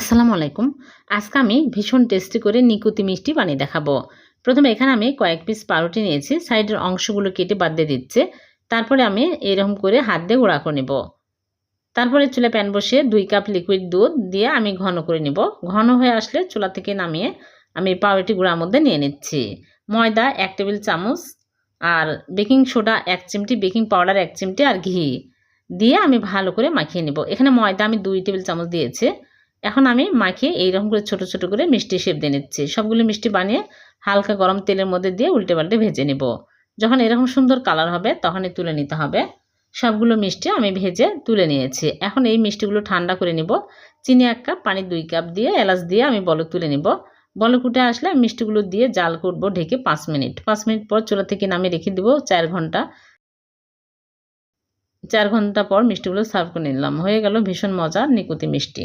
আসসালামু আলাইকুম। আজকে আমি ভীষণ টেস্টি করে নিকুতি মিষ্টি বানিয়ে দেখাবো। প্রথমে এখানে আমি কয়েক পিস পাউরুটি নিয়েছি। সাইডের অংশগুলো কেটে বাদ দিয়ে দিচ্ছি। তারপরে আমি এরকম করে হাত দিয়ে গুঁড়া করে নেব। তারপরে চুলায় প্যান বসিয়ে ২ কাপ লিকুইড দুধ দিয়ে আমি ঘন করে নেব। ঘন হয়ে আসলে চুলা থেকে নামিয়ে আমি পাউরুটি গুঁড়ার মধ্যে নিয়ে নিচ্ছি। ময়দা ১ টেবিল চামচ আর বেকিং সোডা ১ চিমটি, বেকিং পাউডার ১ চিমটি আর ঘি দিয়ে আমি ভালো করে মাখিয়ে নেব। এখানে ময়দা আমি ২ টেবিল চামচ দিয়েছি। এখন আমি মাখিয়ে এইরকম করে ছোট, ছোট করে মিষ্টি শেপ দিয়ে নিচ্ছি। সবগুলো মিষ্টি বানিয়ে হালকা গরম তেলের মধ্যে দিয়ে উল্টে পাল্টে ভেজে নেব। যখন এরকম সুন্দর কালার হবে তখনই তুলে নিতে হবে। সবগুলো মিষ্টি আমি ভেজে তুলে নিয়েছি। এখন এই মিষ্টিগুলো ঠান্ডা করে নিব। চিনি ১ কাপ, পানি ২ কাপ দিয়ে এলাচ দিয়ে আমি বলক তুলে নিব। বলক উঠে আসলে মিষ্টিগুলো দিয়ে জাল করব ঢেকে ৫ মিনিট। ৫ মিনিট পর চুলা থেকে নামিয়ে রেখে দিব ৪ ঘন্টা। ৪ ঘন্টা পর মিষ্টিগুলো সার্ভ করে নিলাম। হয়ে গেল ভীষণ মজার নিকুতি মিষ্টি।